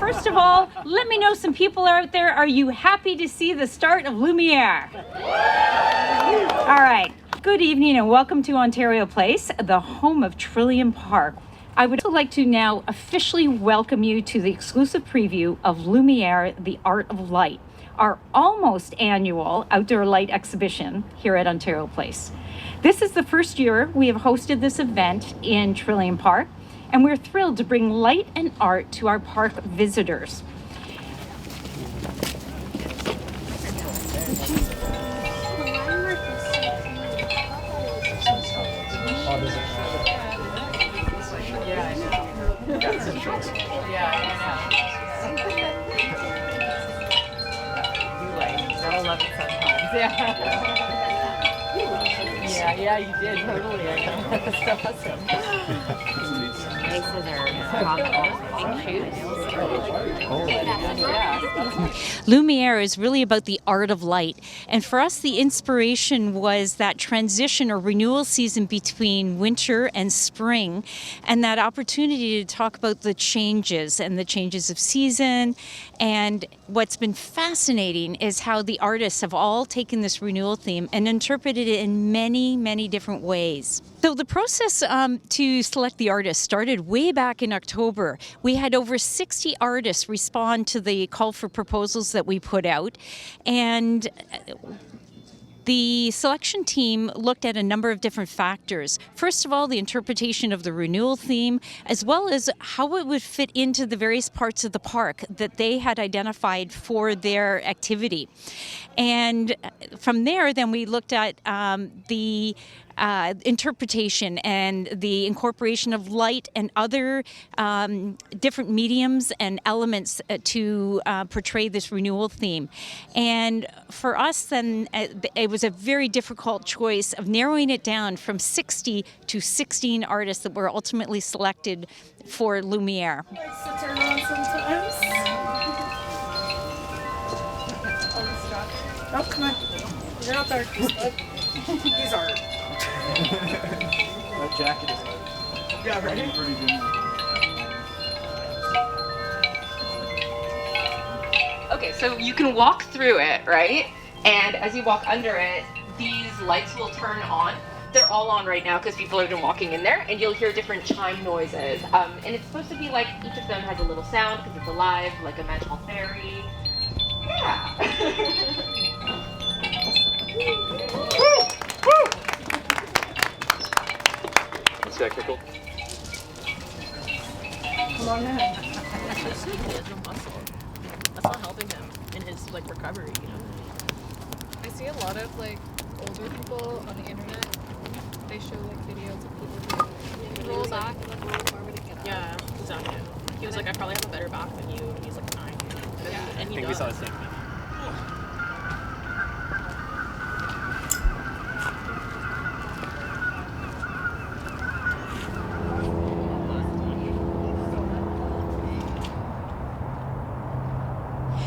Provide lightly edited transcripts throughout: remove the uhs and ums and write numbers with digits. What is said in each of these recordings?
first of all, let me know some people out there. Are you happy to see the start of Lumière? All right. Good evening and welcome to OntarioPlace, the home of Trillium Park. I would also like to now officially welcome you to the exclusive preview of Lumière, the Art of Light, our almost annual outdoor light exhibition here at OntarioPlace. This is the first year we have hosted this event in Trillium Park, and we're thrilled to bring light and art to our park visitors. Yeah, you did, totally. I know. That's awesome. Lumière is really about the art of light, and for us the inspiration was that transition or renewal season between winter and spring, and that opportunity to talk about the changes of season. And what's been fascinating is how the artists have all taken this renewal theme and interpreted it in many different ways. So the process to select the artists started way back in October. We had over 60 artists respond to the call for proposals that we put out, and the selection team looked at a number of different factors. First of all, the interpretation of the renewal theme, as well as how it would fit into the various parts of the park that they had identified for their activity. And from there, then we looked at the interpretation and the incorporation of light and other different mediums and elements to portray this renewal theme. And for us then, it was a very difficult choice of narrowing it down from 60 to 16 artists that were ultimately selected for Lumière. Likes to turn on sometimes. Oh, come on. You're not dark, he's art. That jacket is hard. Yeah, right? Okay, so you can walk through it, right? And as you walk under it, these lights will turn on. They're all on right now because people have been walking in there, and you'll hear different chime noises. And it's supposed to be like each of them has a little sound because it's alive, like a magical fairy. Yeah. It's technical. Come on in. He has no muscle. That's not helping him in his recovery, you know. I see a lot of older people on the internet. They show videos of people who roll back and roll forward to get up. Yeah, exactly. He was like, I probably have a better back than you, and he's like 9. Yeah. And I he think we does. saw the same thing.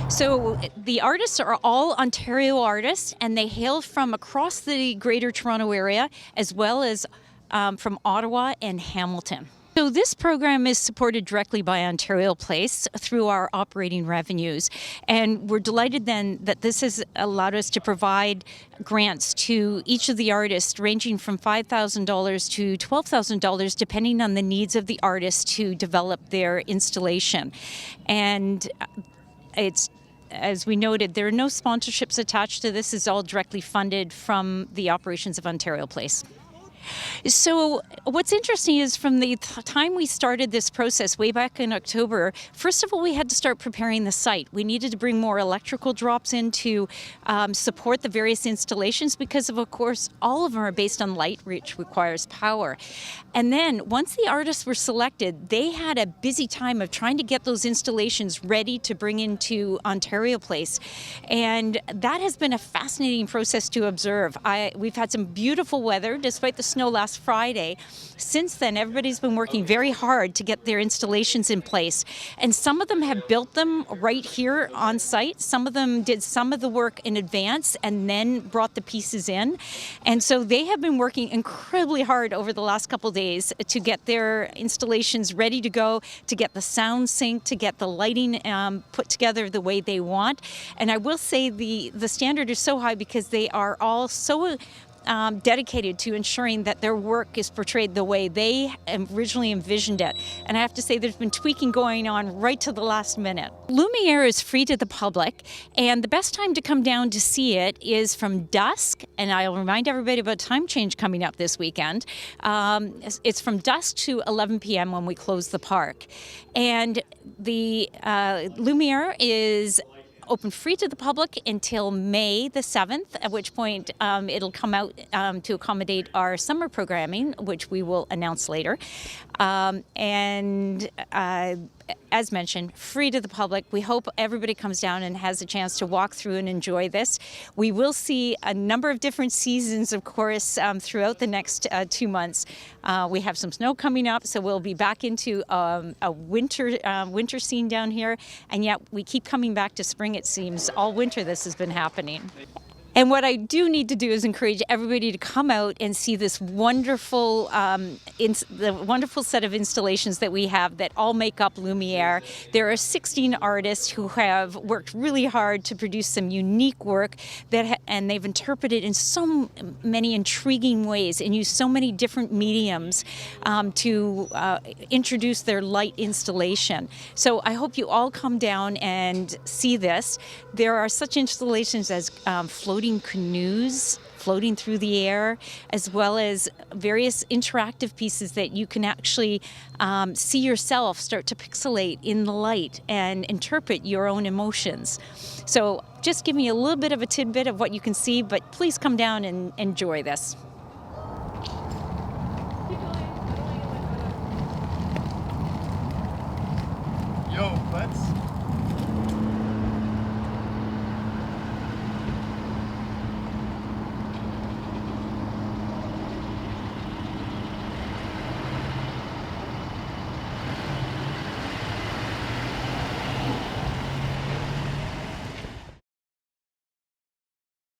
So the artists are all Ontario artists, and they hail from across the Greater Toronto Area, as well as from Ottawa and Hamilton. So this program is supported directly by OntarioPlace through our operating revenues, and we're delighted then that this has allowed us to provide grants to each of the artists ranging from $5,000 to $12,000 depending on the needs of the artist to develop their installation. And it's, as we noted, there are no sponsorships attached to this. It's all directly funded from the operations of OntarioPlace. So what's interesting is from the time we started this process way back in October, first of all, we had to start preparing the site. We needed to bring more electrical drops in to support the various installations because, of course, all of them are based on light, which requires power. And then once the artists were selected, they had a busy time of trying to get those installations ready to bring into OntarioPlace. And that has been a fascinating process to observe. We've had some beautiful weather despite the snow last Friday. Since then, everybody's been working very hard to get their installations in place. And some of them have built them right here on site. Some of them did some of the work in advance and then brought the pieces in. And so they have been working incredibly hard over the last couple of days to get their installations ready to go, to get the sound synced, to get the lighting put together the way they want. And I will say the standard is so high because they are all so dedicated to ensuring that their work is portrayed the way they originally envisioned it. And I have to say there's been tweaking going on right to the last minute. Lumière is free to the public, and the best time to come down to see it is from dusk, and I'll remind everybody about time change coming up this weekend. It's from dusk to 11 p.m. when we close the park. And the Lumière is open free to the public until May the 7th, at which point it'll come out to accommodate our summer programming, which we will announce later. As mentioned, free to the public. We hope everybody comes down and has a chance to walk through and enjoy this. We will see a number of different seasons, of course, throughout the next 2 months. We have some snow coming up, so we'll be back into a winter scene down here, and yet we keep coming back to spring, it seems. All winter this has been happening. And what I do need to do is encourage everybody to come out and see this wonderful, the wonderful set of installations that we have that all make up Lumière. There are 16 artists who have worked really hard to produce some unique work and they've interpreted in so many intriguing ways and used so many different mediums to introduce their light installation. So I hope you all come down and see this. There are such installations as floating canoes floating through the air, as well as various interactive pieces that you can actually see yourself start to pixelate in the light and interpret your own emotions. So just give me a little bit of a tidbit of what you can see, but please come down and enjoy this. Yo, let's